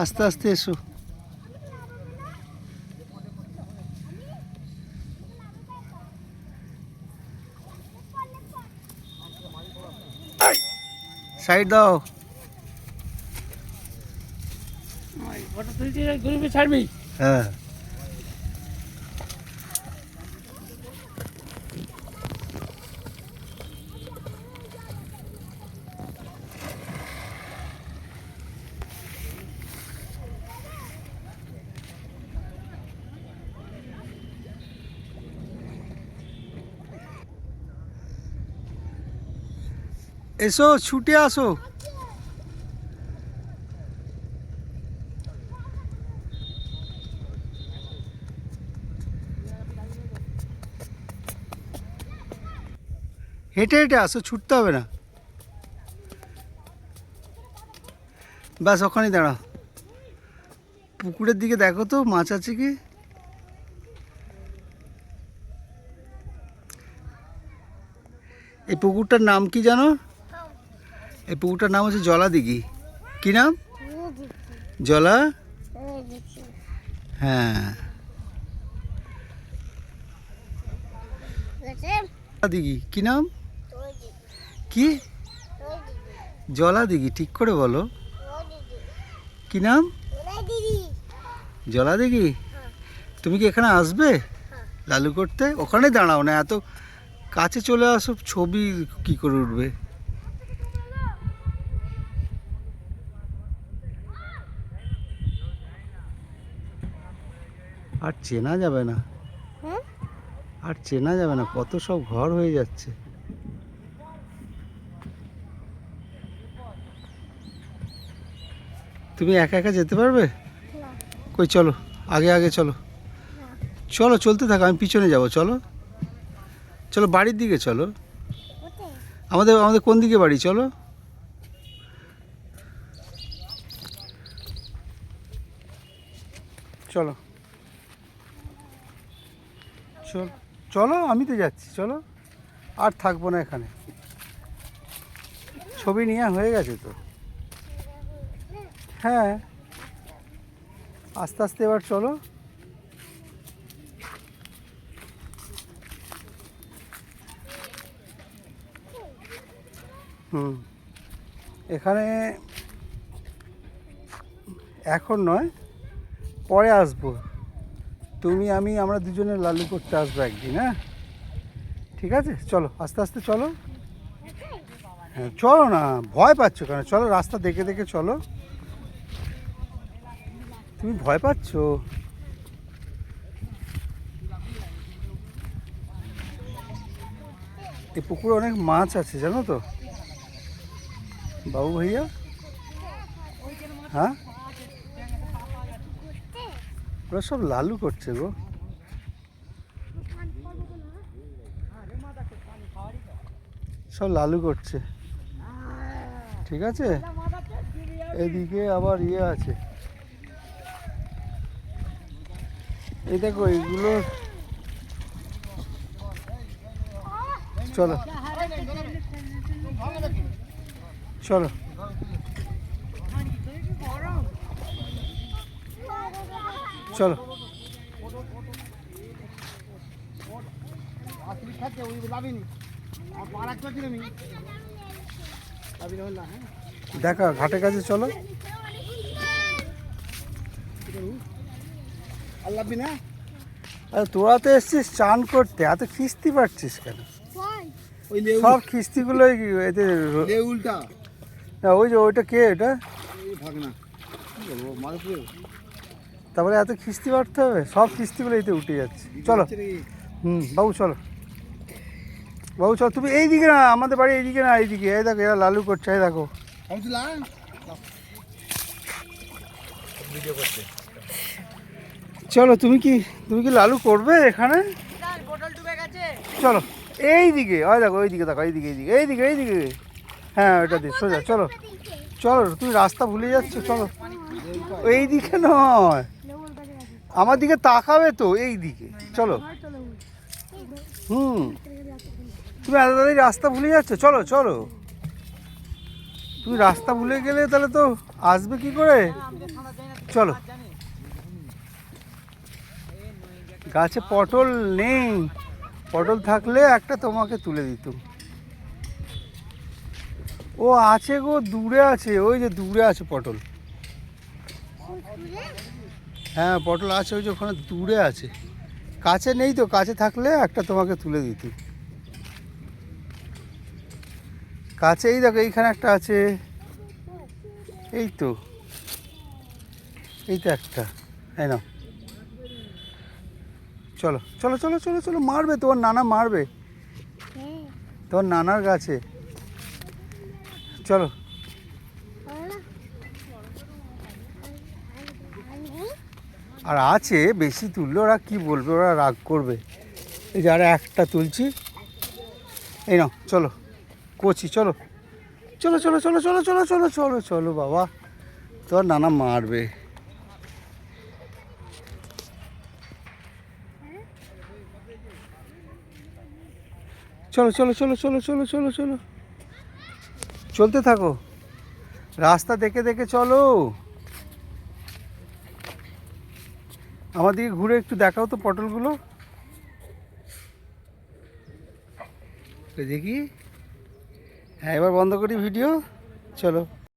আস্তে আস্তে এসো। সাইড দাও। ছাড়বি? হ্যাঁ এসো, ছুটে আসো। হেঁটে হেঁটে আসো, ছুটতে হবে না। ব্যাস ওখানেই দাঁড়াও। পুকুরের দিকে দেখো তো মাছ আছে কি। এই পুকুরটার নাম কি জানো? এই পুকুরটার নাম হচ্ছে জলা দিঘি। কি নাম? জলা, হ্যাঁ দিঘি। কি নাম? কি? জলা দিঘি, ঠিক করে বলো। কি নাম? জলা দিঘি। তুমি কি এখানে আসবে লালু করতে? ওখানে দাঁড়াও না, এত কাছে চলে আসো, ছবি কি করে উঠবে। আর চেনা যাবে না, আর চেনা যাবে না, কত সব ঘর হয়ে যাচ্ছে। তুমি একা একা যেতে পারবে? কই চলো, আগে আগে চলো, চলো চলতে থাকো, আমি পিছনে যাব। চলো চলো, বাড়ির দিকে চলো। আমাদের আমাদের কোন দিকে বাড়ি? চলো চলো চলো চলো, আমি তো যাচ্ছি, চলো। আর থাকবো না এখানে, ছবি নেওয়া হয়ে গেছে তো। হ্যাঁ আস্তে আস্তে এবার চলো। এখানে এখন নয়, পরে আসবো। তুমি আমি আমরা দুজনে লালু করতে আসবো একদিন। হ্যাঁ ঠিক আছে, চলো আস্তে আস্তে চলো। হ্যাঁ চলো না, ভয় পাচ্ছ কেন? চলো, রাস্তা দেখে দেখে চলো। তুমি ভয় পাচ্ছ? এই পুকুরে অনেক মাছ আছে জানো তো বাবু ভাইয়া। হ্যাঁ ওরা সব লালু করছে গো, সব লালু করছে। ঠিক আছে, এদিকে আবার ইয়ে আছে, এই দেখো এইগুলো। চলো চলো চলো। দেখা ঘাটের কাছে চলো। আরে তোরা তো এসছিস চান করতে, এত খিস্তি পাচ্ছিস কেন? সব খিস্তিগুলো এতে উল্টা। ওই যে ওইটা কে? এটা তারপরে এত খিস্তি বাড়তে হবে? সব খিস্তিগুলো এতে উঠে যাচ্ছে। চলো বাবু চলো, বাবু চলো। তুমি এইদিকে না, আমাদের বাড়ি এইদিকে না, এইদিকে। এই দেখো এরা লালু করছে, এই দেখো। চলো, তুমি কি লালু করবে এখানে? চলো এইদিকে, ওই দেখো ওইদিকে, দেখো এইদিকে এইদিকে এইদিকে এইদিকে। হ্যাঁ ওইটা দিয়ে সোজা চলো। চলো, তুমি রাস্তা ভুলে যাচ্ছ। চলো, এইদিকে নয়, আমার দিকে তাকাবে তো, এই দিকে চলো। তুমি এত তাড়াতাড়ি রাস্তা ভুলে যাচ্ছ। চলো চলো, তুমি রাস্তা ভুলে গেলে তাহলে তো আসবে কি করে? চলো। গাছে পটল নেই, পটল থাকলে একটা তোমাকে তুলে দিত। ও আছে গো, দূরে আছে, ওই যে দূরে আছে পটল। হ্যাঁ পটল আছে, ওই যে ওখানে দূরে আছে, কাছে নেই তো, কাছে থাকলে একটা তোমাকে তুলে দিত। কাছে এই দেখো, এইখানে একটা আছে, এই তো, এই তো একটা, এই নাও। চলো চলো চলো চলো চলো, মারবে তোমার নানা, মারবে তোমার নানার গাছে। চলো। আর আছে, বেশি তুললে ওরা কি বলবে, ওরা রাগ করবে। এই যে আর একটা তুলছি, এই নাও। চলো কচি, চলো চলো চলো চলো চলো চলো চলো চলো চলো বাবা, তোর নানা মারবে। চলো চলো চলো চলো চলো চলো চলো, চলতে থাকো, রাস্তা দেখে দেখে চলো। আমার দিকে ঘুরে একটু দেখাও তো পটলগুলো, দেখি। হ্যাঁ এবার বন্ধ করি ভিডিও, চলো।